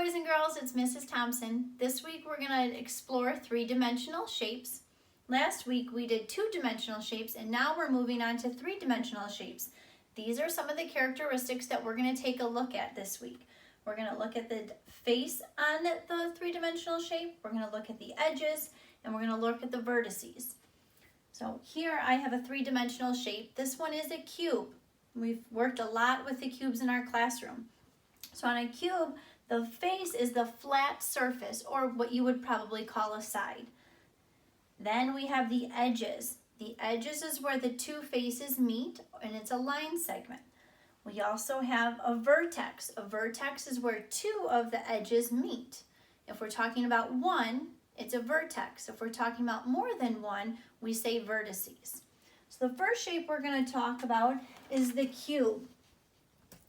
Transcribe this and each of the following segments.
boys and girls, it's Mrs. Thompson. This week we're going to explore three-dimensional shapes. Last week we did two-dimensional shapes, and now we're moving on to three-dimensional shapes. These are some of the characteristics that we're going to take a look at this week. We're going to look at the face on the three-dimensional shape, we're going to look at the edges, and we're going to look at the vertices. So here I have a three-dimensional shape. This one is a cube. We've worked a lot with the cubes in our classroom. So on a cube, the face is the flat surface, or what you would probably call a side. Then we have the edges. The edges is where the two faces meet, and it's a line segment. We also have a vertex. A vertex is where two of the edges meet. If we're talking about one, it's a vertex. If we're talking about more than one, we say vertices. So the first shape we're going to talk about is the cube.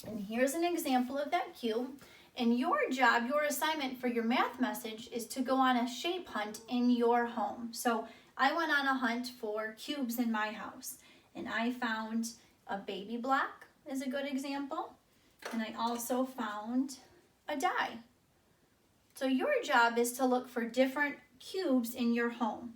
And here's an example of that cube. And your job, your assignment for your math message is to go on a shape hunt in your home. So I went on a hunt for cubes in my house. And I found a baby block is a good example. And I also found a die. So your job is to look for different cubes in your home.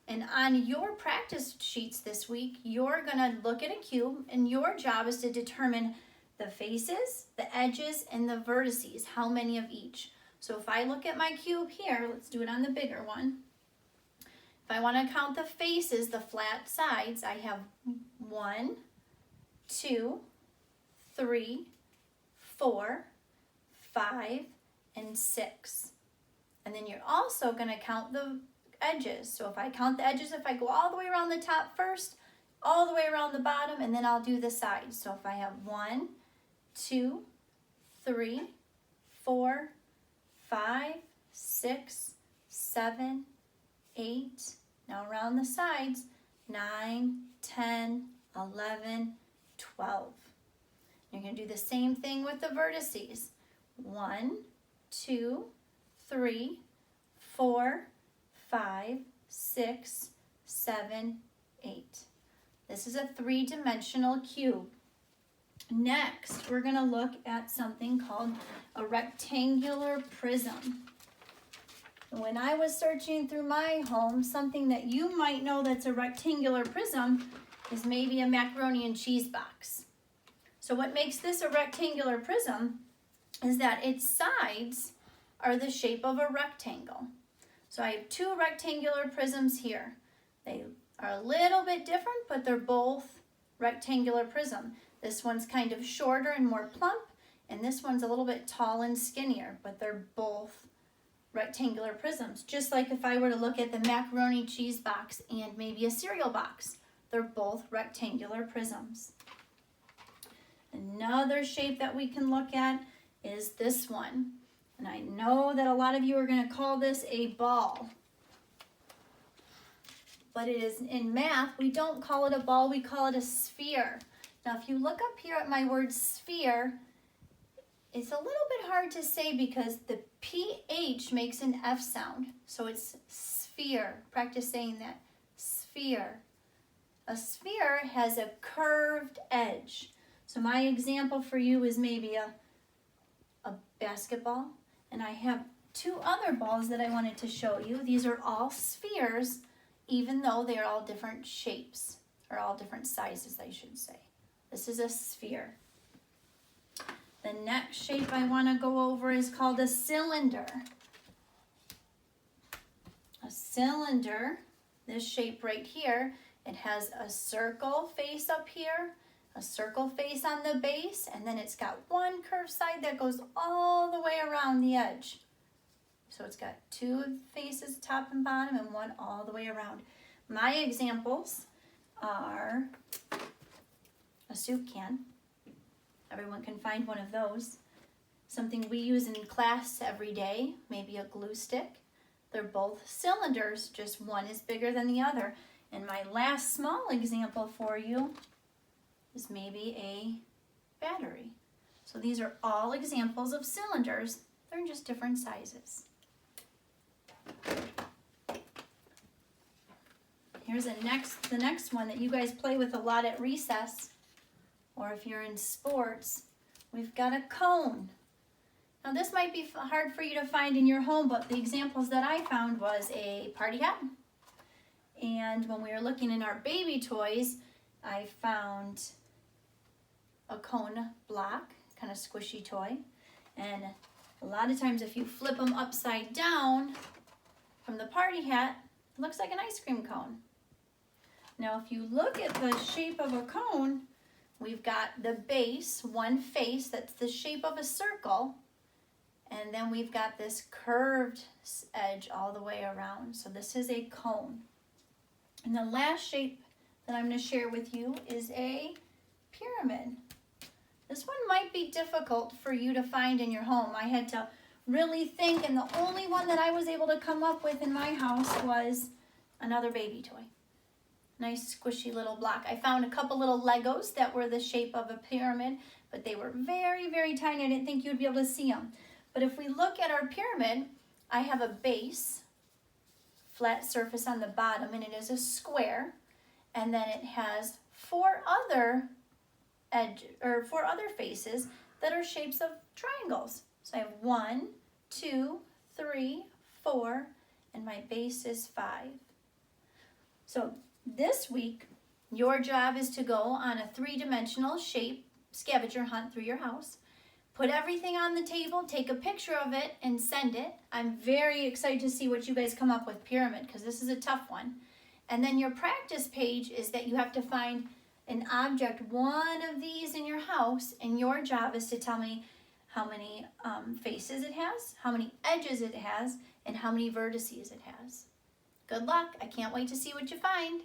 And on your practice sheets this week, you're going to look at a cube, and your job is to determine the faces, the edges, and the vertices, how many of each. So if I look at my cube here, let's do it on the bigger one. If I want to count the faces, the flat sides, I have 1, 2, 3, 4, 5, and 6. And then you're also going to count the edges. So if I count the edges, if I go all the way around the top first, all the way around the bottom, and then I'll do the sides. So if I have 1, 2, 3, 4, 5, 6, 7, 8. Now around the sides, 9, 10, 11, 12. You're going to do the same thing with the vertices. 1, 2, 3, 4, 5, 6, 7, 8. This is a three-dimensional cube. Next, we're going to look at something called a rectangular prism. When I was searching through my home, something that you might know that's a rectangular prism is maybe a macaroni and cheese box. So what makes this a rectangular prism is that its sides are the shape of a rectangle. So I have two rectangular prisms here. They are a little bit different, but they're both rectangular prism. This one's kind of shorter and more plump, and this one's a little bit tall and skinnier, but they're both rectangular prisms. Just like if I were to look at the macaroni cheese box and maybe a cereal box, they're both rectangular prisms. Another shape that we can look at is this one. And I know that a lot of you are going to call this a ball. But it is in math, we don't call it a ball, we call it a sphere. Now if you look up here at my word sphere, it's a little bit hard to say because the PH makes an F sound. So it's sphere. Practice saying that. Sphere. A sphere has a curved edge. So my example for you is maybe a basketball. And I have two other balls that I wanted to show you. These are all spheres, even though they are all different shapes, or all different sizes, I should say. This is a sphere. The next shape I want to go over is called a cylinder. A cylinder, this shape right here, it has a circle face up here, a circle face on the base, and then it's got one curved side that goes all the way around the edge. So it's got two faces, top and bottom, and one all the way around. My examples are a soup can. Everyone can find one of those. Something we use in class every day, maybe a glue stick. They're both cylinders, just one is bigger than the other. And my last small example for you is maybe a battery. So these are all examples of cylinders. They're just different sizes. Here's the next one that you guys play with a lot at recess, or if you're in sports. We've got a cone. Now this might be hard for you to find in your home, but the examples that I found was a party hat. And when we were looking in our baby toys, I found a cone block, kind of squishy toy. And a lot of times if you flip them upside down from the party hat, it looks like an ice cream cone. Now if you look at the shape of a cone, we've got the base, one face that's the shape of a circle, and then we've got this curved edge all the way around. So this is a cone. And the last shape that I'm going to share with you is a pyramid. This one might be difficult for you to find in your home. I had to really think, and the only one that I was able to come up with in my house was another baby toy. Nice squishy little block. I found a couple little Legos that were the shape of a pyramid, but they were very, very tiny. I didn't think you'd be able to see them. But if we look at our pyramid, I have a base, flat surface on the bottom, and it is a square. And then it has four other faces that are shapes of triangles. So I have 1, 2, 3, 4, and my base is 5. So this week, your job is to go on a 3-dimensional shape scavenger hunt through your house. Put everything on the table, take a picture of it, and send it. I'm very excited to see what you guys come up with pyramid, because this is a tough one. And then your practice page is that you have to find an object, one of these in your house, and your job is to tell me how many faces it has, how many edges it has, and how many vertices it has. Good luck. I can't wait to see what you find.